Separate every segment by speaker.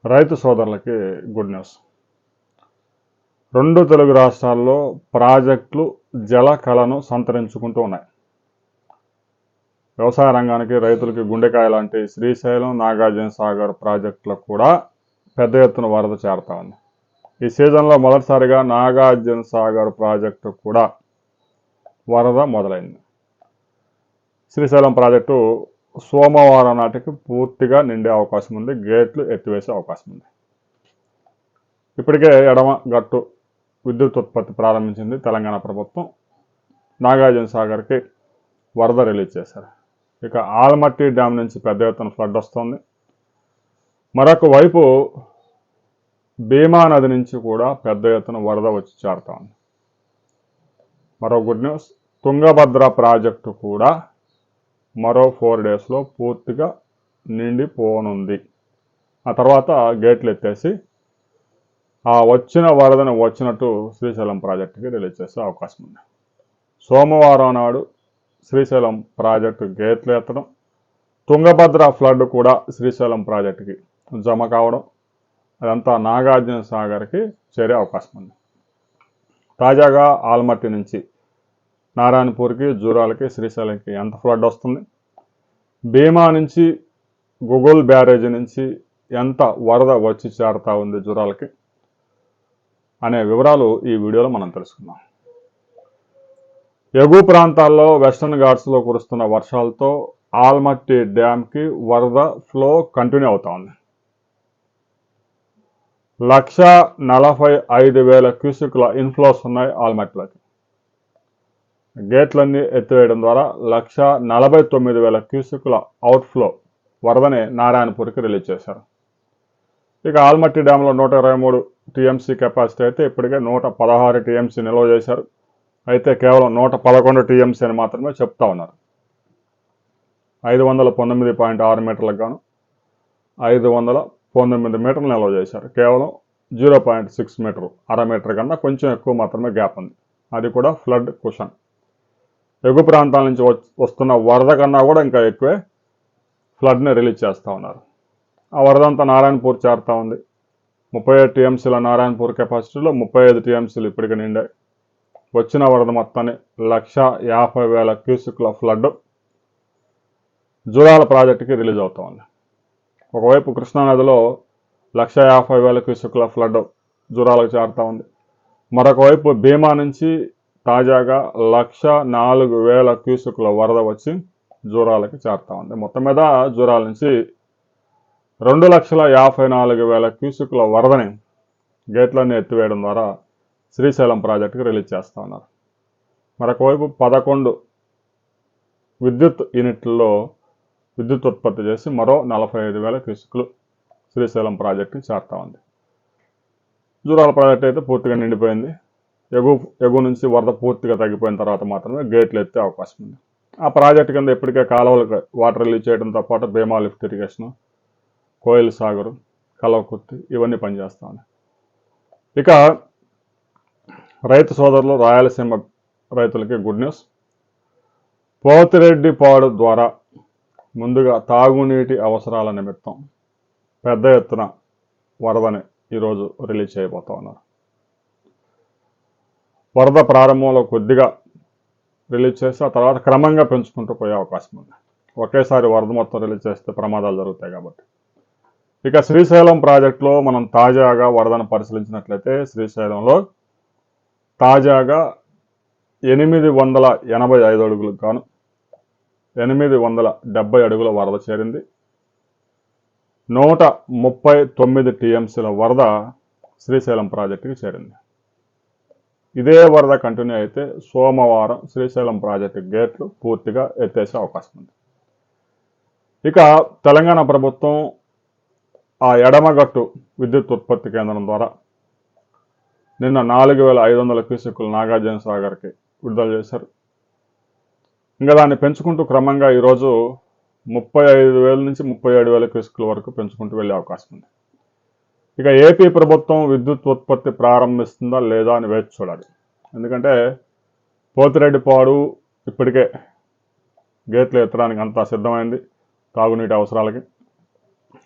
Speaker 1: రైతు సోదరులకి good news. రెండు తెలుగు రాష్ట్రాల్లో ప్రాజెక్టులు జల కళను సంతరించుకుంటూ ఉన్నాయి. వ్యవసాయ రంగానికి, రైతులకి గుండెకాయ లాంటి శ్రీశైలం, నాగార్జున సాగర్ ప్రాజెక్టులకు కూడా పెద్ద ఎత్తున వరద చేరుతా ఉంది. ఈ సీజన్లో మొదటిసారిగా నాగార్జున సాగర్ ప్రాజెక్టు కూడా వరద మొదలైంది. శ్రీశైలం ప్రాజెక్టు సోమవారం నాటికి పూర్తిగా నిండే అవకాశం ఉంది. గేట్లు ఎత్తివేసే అవకాశం ఉంది. ఇప్పటికే ఎడమ గట్టు విద్యుత్ ఉత్పత్తి ప్రారంభించింది తెలంగాణ ప్రభుత్వం. నాగార్జున సాగర్కి వరద రిలీజ్ చేశారు. ఇక ఆల్మట్టి డ్యామ్ నుంచి పెద్ద ఎత్తున ఫ్లడ్ వస్తుంది. మరొక వైపు భీమా నది నుంచి కూడా పెద్ద ఎత్తున వరద వచ్చి చేరుతా ఉంది. మరో గుడ్ న్యూస్, తుంగభద్ర ప్రాజెక్టు కూడా మరో 4 డేస్లో పూర్తిగా నిండిపోనుంది. ఆ తర్వాత గేట్లు ఎత్తేసి ఆ వచ్చిన వరదను వచ్చినట్టు శ్రీశైలం ప్రాజెక్టుకి రిలీజ్ చేసే అవకాశం ఉంది. సోమవారం నాడు శ్రీశైలం ప్రాజెక్టు గేట్లు ఎత్తడం, తుంగభద్ర ఫ్లడ్ కూడా శ్రీశైలం ప్రాజెక్టుకి జమ కావడం, అదంతా నాగార్జున సాగర్కి చేరే అవకాశం ఉంది. తాజాగా ఆల్మట్టి నుంచి నారాయణపూర్కి, జూరాలకి, శ్రీశైలంకి ఎంత ఫ్లడ్ వస్తుంది, భీమా నుంచి గుగుల్ బ్యారేజీ నుంచి ఎంత వరద వచ్చి చేరుతా ఉంది జూరాలకి అనే వివరాలు ఈ వీడియోలో మనం తెలుసుకుందాం. ఎగువ ప్రాంతాల్లో వెస్టర్న్ ఘాట్స్లో కురుస్తున్న వర్షాలతో ఆల్మట్టి డ్యామ్కి వరద ఫ్లో కంటిన్యూ అవుతా ఉంది. 1,45,000 క్యూసెక్ల ఇన్ఫ్లోస్ ఉన్నాయి ఆల్మట్టిలోకి. గేట్లన్నీ ఎత్తివేయడం ద్వారా 1,49,000 క్యూసెక్ల అవుట్ఫ్లో వరదని నారాయణపూర్కి రిలీజ్ చేశారు. ఇక ఆల్మట్టి డ్యాంలో 123 టీఎంసీ కెపాసిటీ అయితే ఇప్పటికే 116 టీఎంసీ నిల్వ చేశారు. అయితే కేవలం 111 టీఎంసీ అని మాత్రమే చెప్తా ఉన్నారు. 519.6 మీటర్లకు గాను 519 మీటర్లు నిల్వ చేశారు. కేవలం 0.6 మీటర్, అర మీటర్ కన్నా కొంచెం ఎక్కువ మాత్రమే గ్యాప్ ఉంది. అది కూడా ఫ్లడ్ కుషన్. ఎగువ ప్రాంతాల నుంచి వస్తున్న వరద కన్నా కూడా ఇంకా ఎక్కువే ఫ్లడ్ని రిలీజ్ చేస్తూ ఉన్నారు. ఆ వరదంతా నారాయణపూర్ చేరుతూ ఉంది. 37 టీఎంసీల నారాయణపూర్ కెపాసిటీలో 35 టీఎంసీలు ఇప్పటికి నిండాయి. వచ్చిన వరద మొత్తాన్ని 1,50,000 క్యూసెక్ల ఫ్లడ్ జూరాల ప్రాజెక్టుకి రిలీజ్ అవుతూ ఉంది. ఒకవైపు కృష్ణానదిలో 1,50,000 క్యూసెక్ల ఫ్లడ్ జూరాలకు చేరుతూ ఉంది. మరొక వైపు భీమా నుంచి తాజాగా 1,04,000 క్యూసెక్ల వరద వచ్చి జూరాలకి చేరుతూ ఉంది. మొత్తం మీద జూరాల నుంచి 2,54,000 క్యూసెక్ల వరదని గేట్లన్నీ ఎత్తివేయడం ద్వారా శ్రీశైలం ప్రాజెక్టుకి రిలీజ్ చేస్తూ ఉన్నారు. మరొకవైపు 11 విద్యుత్ యూనిట్లలో విద్యుత్ ఉత్పత్తి చేసి మరో 45,000 క్యూసెక్లు శ్రీశైలం ప్రాజెక్టుకి చేరుతూ ఉంది. జూరాల ప్రాజెక్టు అయితే పూర్తిగా నిండిపోయింది. ఎగువ నుంచి వరద పూర్తిగా తగ్గిపోయిన తర్వాత మాత్రమే గేట్లు ఎత్తే అవకాశం ఉంది. ఆ ప్రాజెక్టు కింద ఇప్పటికే కాలువలకు వాటర్ రిలీజ్ చేయడంతో పాటు భీమా లిఫ్ట్ ఇరిగేషన్, కోయిల్ సాగర్, కలవకుర్తి ఇవన్నీ పనిచేస్తూ ఉన్నాయి. ఇక రైతు సోదరులు, రాయలసీమ రైతులకి గుడ్ న్యూస్. పోతిరెడ్డిపాడు ద్వారా ముందుగా తాగునీటి అవసరాల నిమిత్తం పెద్ద ఎత్తున వరదని ఈరోజు రిలీజ్ చేయబోతూ ఉన్నారు. వరద ప్రారంభంలో కొద్దిగా రిలీజ్ చేసి ఆ తర్వాత క్రమంగా పెంచుకుంటూ పోయే అవకాశం ఉంది. ఒకేసారి వరద మొత్తం రిలీజ్ చేస్తే ప్రమాదాలు జరుగుతాయి కాబట్టి. ఇక శ్రీశైలం ప్రాజెక్టులో మనం తాజాగా వరదను పరిశీలించినట్లయితే శ్రీశైలంలో తాజాగా 885 అడుగులకు గాను 870 అడుగుల వరద చేరింది. 139 టీఎంసీల వరద శ్రీశైలం ప్రాజెక్టుకి చేరింది. ఇదే వరద కంటిన్యూ అయితే సోమవారం శ్రీశైలం ప్రాజెక్టు గేట్లు పూర్తిగా ఎత్తేసే అవకాశం ఉంది. ఇక తెలంగాణ ప్రభుత్వం ఆ ఎడమగట్టు విద్యుత్ ఉత్పత్తి కేంద్రం ద్వారా నిన్న 4,500 క్యూసెక్కులు నాగార్జున సాగర్కి విడుదల చేశారు. ఇంకా దాన్ని పెంచుకుంటూ క్రమంగా ఈరోజు 35,000 నుంచి 37,000 క్యూసెక్కుల వరకు పెంచుకుంటూ వెళ్ళే అవకాశం ఉంది. ఇక ఏపీ ప్రభుత్వం విద్యుత్ ఉత్పత్తి ప్రారంభిస్తుందా లేదా అని వేచి చూడాలి. ఎందుకంటే పోతిరెడ్డిపాడు ఇప్పటికే గేట్లు ఎత్తడానికి అంతా సిద్ధమైంది తాగునీటి అవసరాలకి.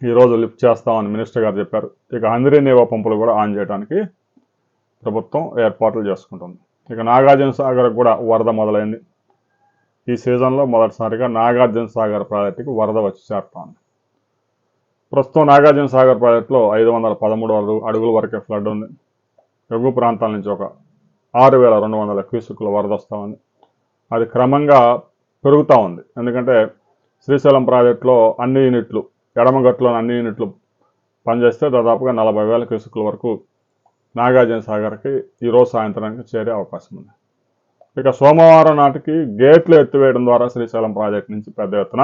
Speaker 1: ఈరోజు లిఫ్ట్ చేస్తామని మినిస్టర్ గారు చెప్పారు. ఇక హంద్రీ నేవా పంపులు కూడా ఆన్ చేయడానికి ప్రభుత్వం ఏర్పాట్లు చేసుకుంటుంది. ఇక నాగార్జున సాగర్ కూడా వరద మొదలైంది. ఈ సీజన్లో మొదటిసారిగా నాగార్జున సాగర్ ప్రాజెక్టుకి వరద వచ్చి చేరుతోంది. ప్రస్తుతం నాగార్జున సాగర్ ప్రాజెక్టులో 513 అడుగుల వరకే ఫ్లడ్ ఉంది. ఎగువ ప్రాంతాల నుంచి ఒక 6,200 క్యూసెక్కుల వరద వస్తూ ఉంది. అది క్రమంగా పెరుగుతూ ఉంది. ఎందుకంటే శ్రీశైలం ప్రాజెక్టులో అన్ని యూనిట్లు, ఎడమగట్టులోని అన్ని యూనిట్లు పనిచేస్తే దాదాపుగా 40,000 క్యూసెక్కుల వరకు నాగార్జున సాగర్కి ఈరోజు సాయంత్రానికి చేరే అవకాశం ఉంది. ఇక సోమవారం నాటికి గేట్లు ఎత్తివేయడం ద్వారా శ్రీశైలం ప్రాజెక్టు నుంచి పెద్ద ఎత్తున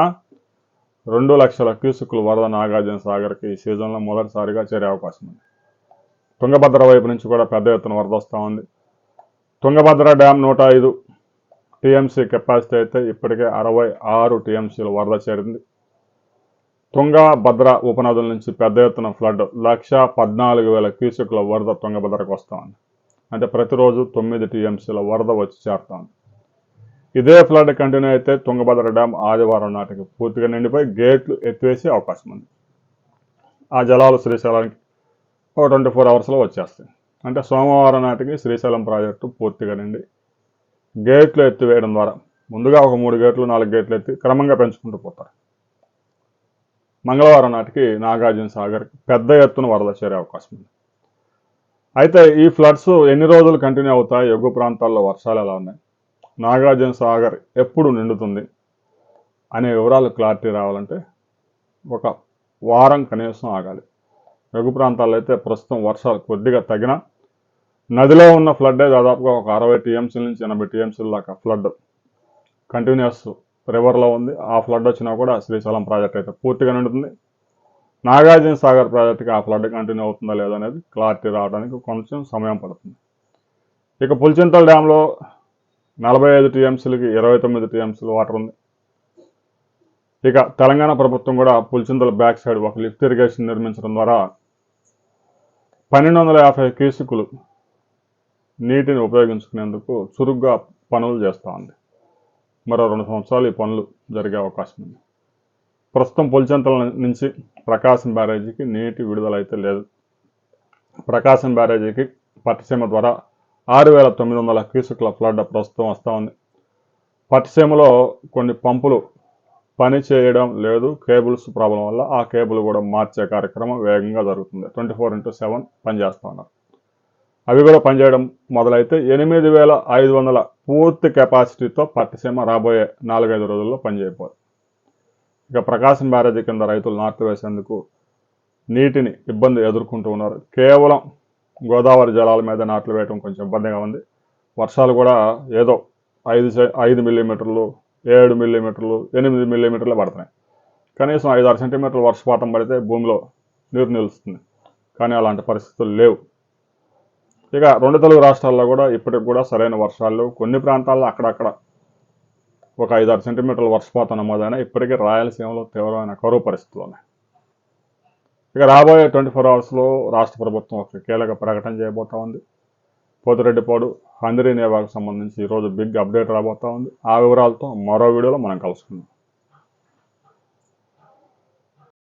Speaker 1: 2 లక్షల క్యూసెక్కుల వరద నాగార్జున సాగర్కి ఈ సీజన్లో మొదటిసారిగా చేరే అవకాశం ఉంది. తుంగభద్ర వైపు నుంచి కూడా పెద్ద ఎత్తున వరద వస్తూ ఉంది. తుంగభద్ర డ్యామ్ 105 టీఎంసీ కెపాసిటీ అయితే ఇప్పటికే 66 టీఎంసీల వరద చేరింది. తుంగభద్ర ఉపనదుల నుంచి పెద్ద ఎత్తున ఫ్లడ్ 1,14,000 క్యూసెక్కుల వరద తుంగభద్రకు వస్తూ ఉంది. అంటే ప్రతిరోజు 9 టీఎంసీల వరద వచ్చి చేరుతా ఉంది. ఇదే ఫ్లడ్ కంటిన్యూ అయితే తుంగభద్ర డ్యామ్ ఆదివారం నాటికి పూర్తిగా నిండిపోయి గేట్లు ఎత్తివేసే అవకాశం ఉంది. ఆ జలాలు శ్రీశైలానికి ఒక 24 అవర్స్లో వచ్చేస్తాయి. అంటే సోమవారం నాటికి శ్రీశైలం ప్రాజెక్టు పూర్తిగా నిండి గేట్లు ఎత్తివేయడం ద్వారా ముందుగా ఒక 3 గేట్లు 4 గేట్లు ఎత్తి క్రమంగా పెంచుకుంటూ పోతారు. మంగళవారం నాటికి నాగార్జున సాగర్కి పెద్ద ఎత్తున వరద చేరే అవకాశం ఉంది. అయితే ఈ ఫ్లడ్స్ ఎన్ని రోజులు కంటిన్యూ అవుతాయి, ఎగువ ప్రాంతాల్లో వర్షాలు ఎలా ఉన్నాయి, నాగార్జున సాగర్ ఎప్పుడు నిండుతుంది అనే వివరాలు క్లారిటీ రావాలంటే ఒక వారం కనీసం ఆగాలి. ఎగువ ప్రాంతాల్లో అయితే ప్రస్తుతం వర్షాలు కొద్దిగా తగిన నదిలో ఉన్న ఫ్లడ్డే దాదాపుగా ఒక 60 టీఎంసీల నుంచి 80 టీఎంసీల దాకా ఫ్లడ్ కంటిన్యూస్ రివర్లో ఉంది. ఆ ఫ్లడ్ వచ్చినా కూడా శ్రీశైలం ప్రాజెక్ట్ అయితే పూర్తిగా నిండుతుంది. నాగార్జున సాగర్ ప్రాజెక్టుకి ఆ ఫ్లడ్ కంటిన్యూ అవుతుందా లేదా అనేది క్లారిటీ రావడానికి కొంచెం సమయం పడుతుంది. ఇక పులిచింతల డ్యాంలో 45 టీఎంసీలకి 29 టీఎంసీల వాటర్ ఉంది. ఇక తెలంగాణ ప్రభుత్వం కూడా పులిచింతల బ్యాక్ సైడ్ ఒక లిఫ్ట్ ఇరిగేషన్ నిర్మించడం ద్వారా 1,250 క్యూసెక్కులు నీటిని ఉపయోగించుకునేందుకు చురుగ్గా పనులు చేస్తూ ఉంది. మరో 2 సంవత్సరాలు ఈ పనులు జరిగే అవకాశం ఉంది. ప్రస్తుతం పులిచింతల నుంచి ప్రకాశం బ్యారేజీకి నీటి విడుదల అయితే లేదు. ప్రకాశం బ్యారేజీకి పట్టిసీమ ద్వారా 6,900 క్యూసెక్కుల ఫ్లడ్ ప్రస్తుతం వస్తూ ఉంది. పట్టిసీమలో కొన్ని పంపులు పని చేయడం లేదు, కేబుల్స్ ప్రాబ్లం వల్ల ఆ కేబుల్ కూడా మార్చే కార్యక్రమం వేగంగా జరుగుతుంది. 24/7 పనిచేస్తూ ఉన్నారు. అవి కూడా పనిచేయడం మొదలైతే 8,500 పూర్తి కెపాసిటీతో పట్టిసీమ రాబోయే 4-5 రోజుల్లో పనిచేయబోతుంది. ఇక ప్రకాశం బ్యారేజీ కింద రైతులు నాట్లు వేసేందుకు నీటిని ఇబ్బంది ఎదుర్కొంటూ ఉన్నారు. కేవలం గోదావరి జలాల మీద నాట్లు వేయడం కొంచెం ఇబ్బందిగా ఉంది. వర్షాలు కూడా ఏదో 5 మిల్లీమీటర్లు, 7 మిల్లీమీటర్లు, 8 మిల్లీమీటర్లు పడుతున్నాయి. కనీసం 5-6 సెంటీమీటర్ల వర్షపాతం పడితే భూమిలో నీరు నిలుస్తుంది. కానీ అలాంటి పరిస్థితులు లేవు. ఇక 2 తెలుగు రాష్ట్రాల్లో కూడా ఇప్పటికి కూడా సరైన వర్షాలు లేవు. కొన్ని ప్రాంతాల్లో అక్కడక్కడ ఒక 5-6 సెంటీమీటర్ల వర్షపాతం నమోదైనా ఇప్పటికీ రాయలసీమలో తీవ్రమైన కరువు పరిస్థితులు ఉన్నాయి. ఇక రాబోయే 24 అవర్స్లో రాష్ట్ర ప్రభుత్వం ఒక కీలక ప్రకటన చేయబోతా ఉంది. పోతిరెడ్డిపాడు హంద్రీ నేవాకు సంబంధించి ఈరోజు బిగ్ అప్డేట్ రాబోతా ఉంది. ఆ వివరాలతో మరో వీడియోలో మనం కలుసుకుందాం.